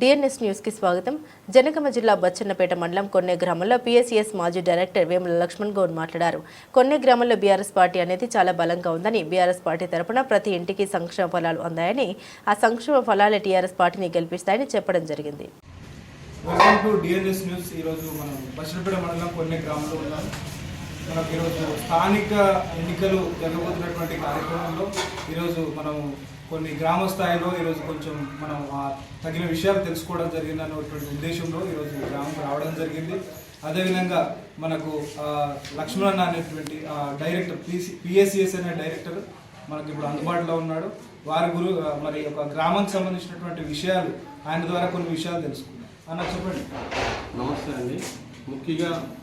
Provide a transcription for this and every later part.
DNS news కి స్వాగతం. జనగామ జిల్లా బచ్చన్నపేట మండలం కొన్నే గ్రామంలో పిఎస్సిఎస్ మాజీ డైరెక్టర్ వేముల లక్ష్మణ్ గౌడ్ మాట్లాడారు. కొన్నే గ్రామంలో బీఆర్ఎస్ పార్టీ అనేది చాలా బలంగా ఉందని, బీఆర్ఎస్ పార్టీ తరపున ప్రతి ఇంటికి సంక్షేమ ఫలాలు అందాయని, ఆ సంక్షేమ ఫలాలే టీఆర్ఎస్ పార్టీని గెలిపిస్తాయని చెప్పడం జరిగింది. Welcome to DNS news. ఈరోజు మనం బచ్చన్నపేట మండలం కొన్నే గ్రామంలో ఉన్నాం. మనకు ఈరోజు స్థానిక ఎన్నికలు జరగబోతున్నటువంటి కార్యక్రమంలో ఈరోజు మనం కొన్ని గ్రామ స్థాయిలో ఈరోజు కొంచెం మనం తగిన విషయాలు తెలుసుకోవడం జరిగింది అన్నటువంటి ఉద్దేశంలో ఈరోజు గ్రామం రావడం జరిగింది. అదేవిధంగా మనకు లక్ష్మణ్ అనేటువంటి డైరెక్టర్ పిఎస్సిఎస్ అనే డైరెక్టర్ మనకి ఇప్పుడు అందుబాటులో ఉన్నాడు. వారి మరి ఒక గ్రామానికి సంబంధించినటువంటి విషయాలు ఆయన ద్వారా కొన్ని విషయాలు తెలుసుకుందాం. అన్న చెప్పండి. నమస్తే అండి.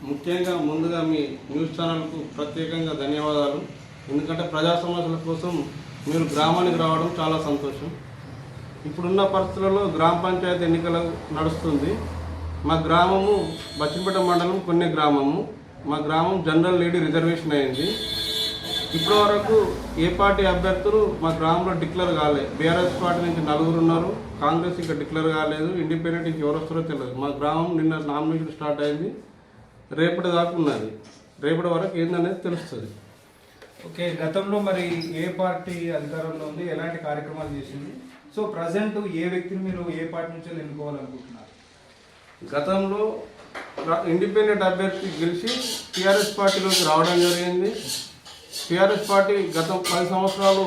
ముఖ్యంగా ముందుగా మీ న్యూస్ ఛానల్కు ప్రత్యేకంగా ధన్యవాదాలు. ఎందుకంటే ప్రజా సమస్యల కోసం మీరు గ్రామానికి రావడం చాలా సంతోషం. ఇప్పుడున్న పరిస్థితులలో గ్రామ పంచాయతీ ఎన్నికలు నడుస్తుంది. మా గ్రామము బచ్చన్నపేట మండలం కొన్నే గ్రామము. మా గ్రామం జనరల్ లేడీ రిజర్వేషన్ అయింది. ఇప్పటి వరకు ఏ పార్టీ అభ్యర్థులు మా గ్రామంలో డిక్లేర్ కాలేదు. బీఆర్ఎస్ పార్టీ నుంచి 4 ఉన్నారు, కాంగ్రెస్ ఇంకా డిక్లేర్ కాలేదు, ఇండిపెండెంట్ ఇంక ఎవరు వస్తారో తెలియదు. మా గ్రామం నిన్న నామినేషన్ స్టార్ట్ అయింది, రేపటి దాకా ఉన్నది. రేపటి వరకు ఏందనేది తెలుస్తుంది. ఓకే, గతంలో మరి ఏ పార్టీ అధికారంలో ఉంది, ఎలాంటి కార్యక్రమాలు చేసింది? సో ప్రజెంట్ ఏ వ్యక్తిని మీరు ఏ పార్టీ నుంచి ఎన్నుకోవాలనుకుంటున్నారు? గతంలో ఇండిపెండెంట్ అభ్యర్థి గెలిచి టీఆర్ఎస్ పార్టీలోకి రావడం జరిగింది. టీఆర్ఎస్ పార్టీ గత 10 సంవత్సరాలు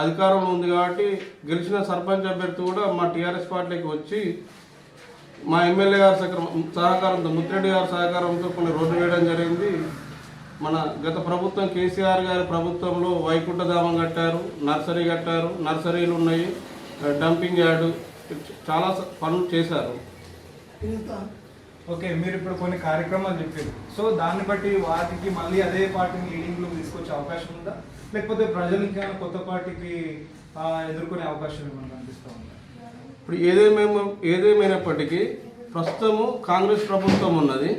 అధికారంలో ఉంది కాబట్టి గెలిచిన సర్పంచ్ అభ్యర్థి కూడా మా టీఆర్ఎస్ పార్టీకి వచ్చి మా ఎమ్మెల్యే గారి సహకారంతో, ముత్తిరెడ్డి గారి సహకారంతో కొన్ని రోడ్డు వేయడం జరిగింది. మన గత ప్రభుత్వం కేసీఆర్ గారి ప్రభుత్వంలో వైకుంఠధామం కట్టారు, నర్సరీ కట్టారు, నర్సరీలు ఉన్నాయి, డంపింగ్ యార్డు, చాలా పనులు చేశారు. ఓకే, మీరు ఇప్పుడు కొన్ని కార్యక్రమాలు చెప్పారు. సో దాన్ని బట్టి వాటికి మళ్ళీ అదే పార్టీని లీడింగ్లో తీసుకొచ్చే అవకాశం ఉందా, లేకపోతే ప్రజలు ఇంకా కొత్త పార్టీకి ఎదుర్కొనే అవకాశం ఏమైనా కనిపిస్తూ ఉందా? ఇప్పుడు ఏదేమైనప్పటికీ ప్రస్తుతము కాంగ్రెస్ ప్రభుత్వం ఉన్నది.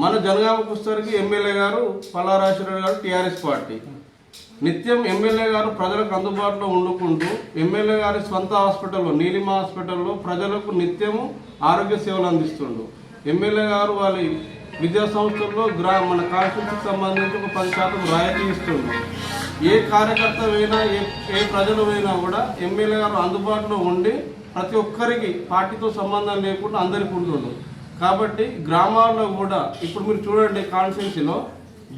మన జనగామకు వచ్చేసరికి ఎమ్మెల్యే గారు పల్లారాజశేఖర్ గారు టీఆర్ఎస్ పార్టీ. నిత్యం ఎమ్మెల్యే గారు ప్రజలకు అందుబాటులో ఉండుకుంటూ ఎమ్మెల్యే గారి స్వంత హాస్పిటల్లో, నీలిమ హాస్పిటల్లో ప్రజలకు నిత్యము ఆరోగ్య సేవలు అందిస్తుండు. ఎమ్మెల్యే గారు వాళ్ళ విద్యా సంస్థల్లో మన కాన్స్టిట్యూన్సీకి సంబంధించి ఒక 10% రాయితీ ఇస్తుండు. ఏ కార్యకర్త అయినా ఏ ప్రజలు అయినా కూడా ఎమ్మెల్యే గారు అందుబాటులో ఉండి ప్రతి ఒక్కరికి పార్టీతో సంబంధం లేకుండా అందరికి ఉంటుండు. కాబట్టి గ్రామాల్లో కూడా ఇప్పుడు మీరు చూడండి, కాన్స్టిట్యున్సీలో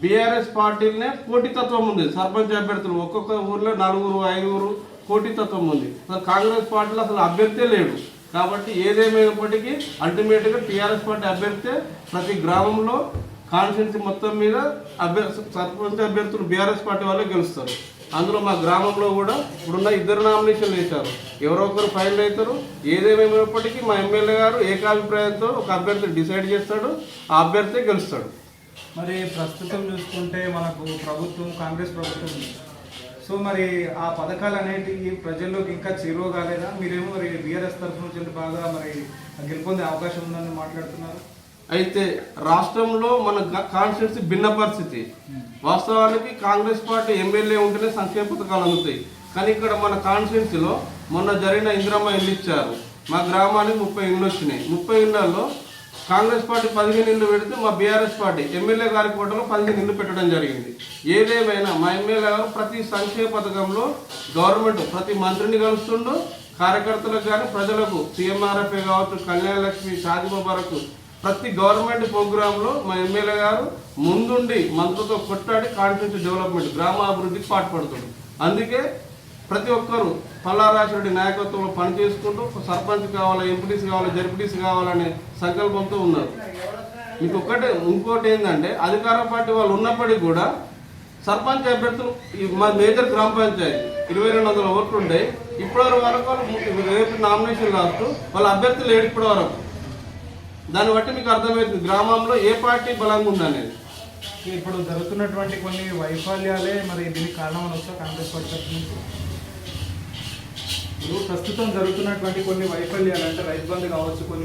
బీఆర్ఎస్ పార్టీలనే పోటీతత్వం ఉంది. సర్పంచ్ అభ్యర్థులు ఒక్కొక్క ఊర్లో 4, 5 పోటీతత్వం ఉంది. కాంగ్రెస్ పార్టీలో అసలు అభ్యర్థే లేడు. కాబట్టి ఏదేమైనప్పటికీ అల్టిమేట్గా టీఆర్ఎస్ పార్టీ అభ్యర్థి ప్రతి గ్రామంలో కాన్స్టిట్యున్సీ మొత్తం మీద సర్పంచ్ అభ్యర్థులు బీఆర్ఎస్ పార్టీ వాళ్ళే గెలుస్తారు. అందులో మా గ్రామంలో కూడా ఇప్పుడున్న 2 నామినేషన్లు వేశారు. ఎవరో ఒకరు ఫైనల్ అవుతారు. ఏదేమైనప్పటికీ మా ఎమ్మెల్యే గారు ఏకాభిప్రాయంతో ఒక అభ్యర్థి డిసైడ్ చేస్తాడు, ఆ అభ్యర్థి గెలుస్తాడు. మరి ప్రస్తుతం చూసుకుంటే మనకు ప్రభుత్వం కాంగ్రెస్ ప్రభుత్వం ఉంది. సో మరి ఆ పథకాలు అనేటివి ప్రజల్లోకి ఇంకా చేరువ కాలేదా? మీరేమో మరి బీఆర్ఎస్ తరఫు నుంచి బాగా మరి గెలుపొందే అవకాశం ఉందని మాట్లాడుతున్నారు. అయితే రాష్ట్రంలో మన కాన్స్టిట్యూన్సీ భిన్న పరిస్థితి. వాస్తవానికి కాంగ్రెస్ పార్టీ ఎమ్మెల్యే ఉంటేనే సంక్షేమ పథకాలు అందుతాయి. కానీ ఇక్కడ మన కాన్స్టిట్యూన్సీలో మొన్న జరిగిన ఇందిరమ్మ ఇల్లు ఇచ్చారు. మా గ్రామానికి 30 ఇళ్ళు వచ్చినాయి. 30 ఇళ్లలో కాంగ్రెస్ పార్టీ 15 ఇళ్ళు పెడితే మా బీఆర్ఎస్ పార్టీ ఎమ్మెల్యే గారి కోటలో 15 ఇళ్ళు పెట్టడం జరిగింది. ఏదేమైనా మా ఎమ్మెల్యే గారు ప్రతి సంక్షేమ పథకంలో గవర్నమెంట్ ప్రతి మంత్రిని కలుస్తుండు. కార్యకర్తలకు కానీ ప్రజలకు సీఎంఆర్ఎఫ్ఏ కావచ్చు, కళ్యాణ లక్ష్మి, షాదీ ముబారక్ ప్రతి గవర్నమెంట్ ప్రోగ్రాంలో మా ఎమ్మెల్యే గారు ముందుండి మంత్రులతో కొట్టాడి కాన్స్టిట్యూన్సీ డెవలప్మెంట్, గ్రామాభివృద్ధికి పాటుపడుతుంది. అందుకే ప్రతి ఒక్కరూ పల్లారాజశేఖర్ నాయకత్వంలో పనిచేసుకుంటూ సర్పంచ్ కావాలి, ఎంపీటీసీ కావాలి, జడ్పీటీసీ కావాలనే సంకల్పంతో ఉన్నారు. మీకు ఇంకోటి ఏంటంటే అధికార పార్టీ వాళ్ళు ఉన్నప్పటికీ కూడా సర్పంచ్ అభ్యర్థులు మా మేజర్ గ్రామ పంచాయతీ 2200 ఓట్లు ఉంటాయి. ఇప్పటి వరకు రేపు నామినేషన్ లాస్ట్ వాళ్ళ అభ్యర్థులు లేడు ఇప్పటి వరకు. దాన్ని బట్టి మీకు అర్థమవుతుంది గ్రామంలో ఏ పార్టీ బలంగా ఉందనేది. ఇప్పుడు జరుగుతున్నటువంటి కొన్ని వైఫల్యాలే మరి దీనికి కారణం అని వస్తా కాంగ్రెస్ పార్టీ తరఫు నుంచి. ఇప్పుడు ప్రస్తుతం జరుగుతున్నటువంటి కొన్ని వైఫల్యాలు అంటే రైతు బంధు కావచ్చు, కొన్ని